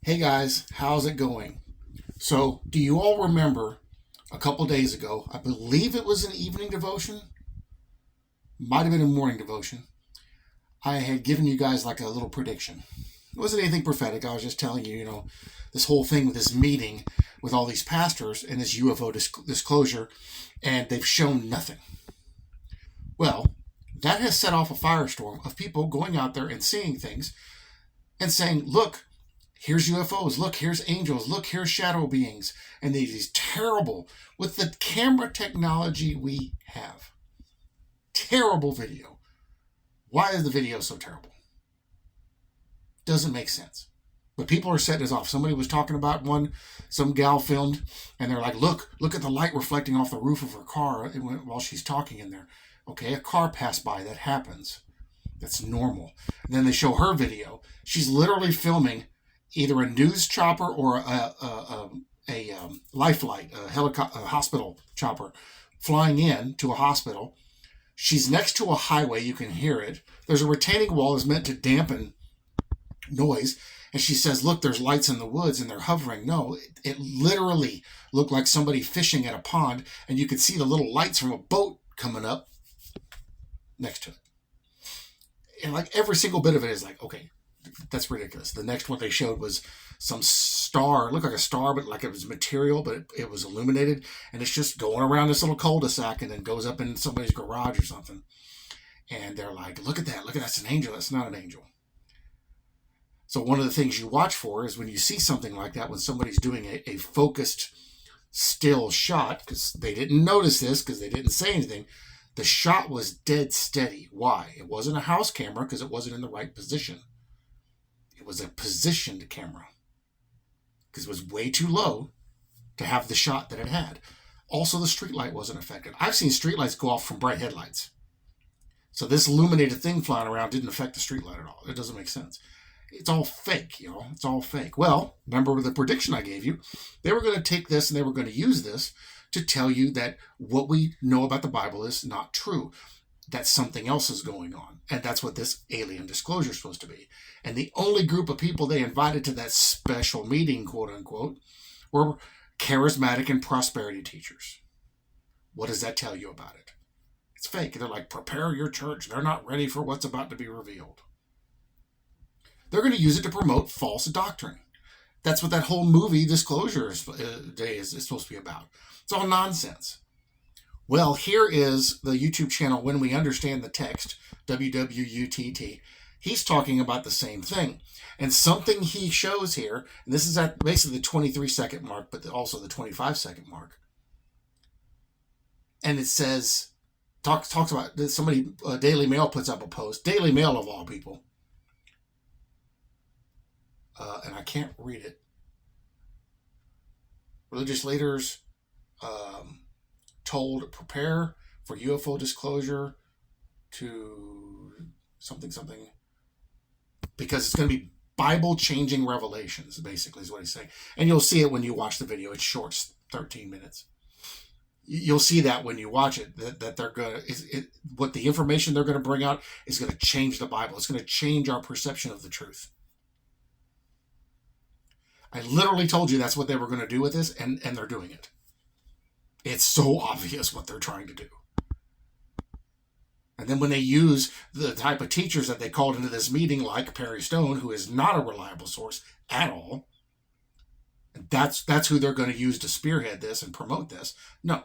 Hey guys, how's it going? So, do you all remember a couple days ago? I believe it was an evening devotion, might have been a morning devotion. I had given you guys like a little prediction. It wasn't anything prophetic. I was just telling you, this whole thing with this meeting with all these pastors and this UFO disclosure, and they've shown nothing. Well, that has set off a firestorm of people going out there and seeing things and saying, look, here's UFOs, look, here's angels, look, here's shadow beings, and these terrible, with the camera technology we have. Terrible video. Why is the video so terrible? Doesn't make sense. But people are setting us off. Somebody was talking about one, some gal filmed, and they're like, look at the light reflecting off the roof of her car while she's talking in there. Okay, a car passed by, that happens. That's normal. And then they show her video. She's literally filming either a news chopper or a life flight, a hospital chopper flying in to a hospital. She's next to a highway. You can hear it. There's a retaining wall that's meant to dampen noise. And she says, look, there's lights in the woods and they're hovering. No, it literally looked like somebody fishing at a pond, and you could see the little lights from a boat coming up next to it. And like every single bit of it is like, okay, that's ridiculous. The next one they showed was some star. It looked like a star, but like it was material, but it was illuminated. And it's just going around this little cul-de-sac and then goes up in somebody's garage or something. And they're like, look at that. That's an angel. That's not an angel. So one of the things you watch for is when you see something like that, when somebody's doing a focused still shot, because they didn't notice this, because they didn't say anything. The shot was dead steady. Why? It wasn't a house camera because it wasn't in the right position. It was a positioned camera because it was way too low to have the shot that it had. Also, the street light wasn't affected. I've seen street lights go off from bright headlights. So this illuminated thing flying around didn't affect the street light at all. It doesn't make sense. It's all fake, It's all fake. Well, remember the prediction I gave you? They were going to take this and they were going to use this to tell you that what we know about the Bible is not true, that something else is going on. And that's what this alien disclosure is supposed to be. And the only group of people they invited to that special meeting, quote unquote, were charismatic and prosperity teachers. What does that tell you about it? It's fake. They're like, prepare your church. They're not ready for what's about to be revealed. They're going to use it to promote false doctrine. That's what that whole movie Disclosure Day is supposed to be about. It's all nonsense. Well, here is the YouTube channel When We Understand the Text, WWUTT. He's talking about the same thing. And something he shows here, and this is at basically the 23-second mark, but also the 25-second mark. And it says, talks about, somebody, Daily Mail puts up a post, Daily Mail of all people. And I can't read it. Religious leaders told prepare for UFO disclosure to something, because it's going to be Bible-changing revelations, basically, is what he's saying. And you'll see it when you watch the video. It's short, it's 13 minutes. You'll see that when you watch it, that they're going to, what the information they're going to bring out is going to change the Bible. It's going to change our perception of the truth. I literally told you that's what they were going to do with this, and they're doing it. It's so obvious what they're trying to do. And then when they use the type of teachers that they called into this meeting, like Perry Stone, who is not a reliable source at all, that's who they're going to use to spearhead this and promote this. No.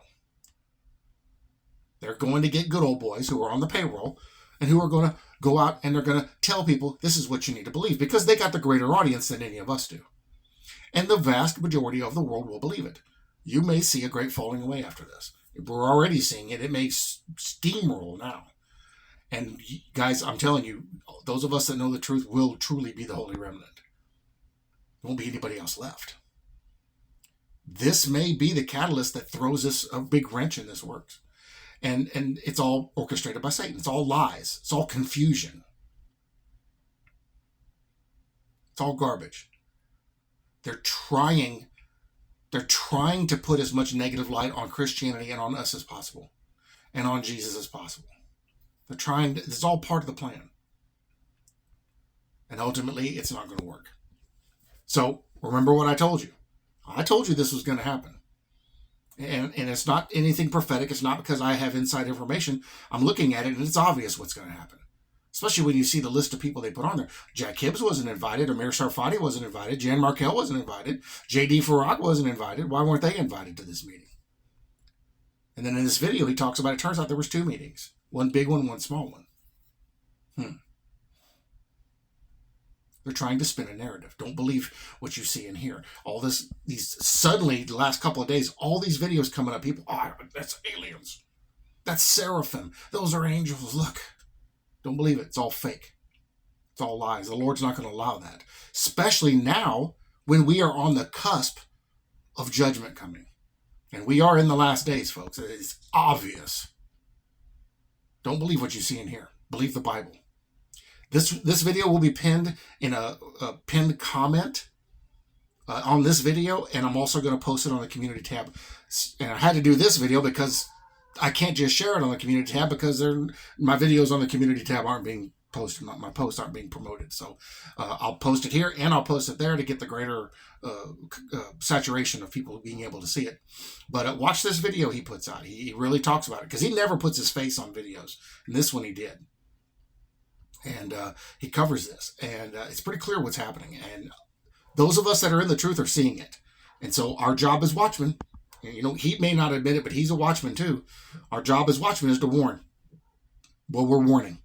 They're going to get good old boys who are on the payroll and who are going to go out and they're going to tell people this is what you need to believe, because they got the greater audience than any of us do. And the vast majority of the world will believe it. You may see a great falling away after this. We're already seeing it. It may steamroll now. And guys, I'm telling you, those of us that know the truth will truly be the holy remnant. There won't be anybody else left. This may be the catalyst that throws us a big wrench in this works. And it's all orchestrated by Satan. It's all lies. It's all confusion. It's all garbage. They're trying to put as much negative light on Christianity and on us as possible, and on Jesus as possible. They're trying to, it's all part of the plan. And ultimately, it's not going to work. So Remember what I told you. I told you this was going to happen. And it's not anything prophetic. It's not because I have inside information. I'm looking at it and it's obvious what's going to happen. Especially when you see the list of people they put on there. Jack Hibbs wasn't invited. Amir Sarfati wasn't invited. Jan Markell wasn't invited. J.D. Farag wasn't invited. Why weren't they invited to this meeting? And then in this video, he talks about it turns out there was 2 meetings. One big one, one small one. They're trying to spin a narrative. Don't believe what you see and hear. All this, suddenly, the last couple of days, all these videos coming up, people, that's aliens. That's seraphim. Those are angels. Look. Don't believe it. It's all fake. It's all lies. The Lord's not going to allow that. Especially now when we are on the cusp of judgment coming. And we are in the last days, folks. It's obvious. Don't believe what you see and hear. Believe the Bible. This video will be pinned in a pinned comment on this video, and I'm also going to post it on the community tab. And I had to do this video because I can't just share it on the community tab because my videos on the community tab aren't being posted. My posts aren't being promoted. So I'll post it here and I'll post it there to get the greater saturation of people being able to see it. But watch this video he puts out. He really talks about it because he never puts his face on videos. And this one he did. And he covers this. And it's pretty clear what's happening. And those of us that are in the truth are seeing it. And so our job as watchmen, you know, he may not admit it, but he's a watchman too. Our job as watchmen is to warn. Well, we're warning.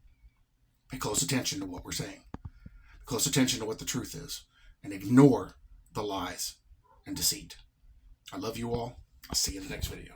Pay close attention to what we're saying. Pay close attention to what the truth is. And ignore the lies and deceit. I love you all. I'll see you in the next video.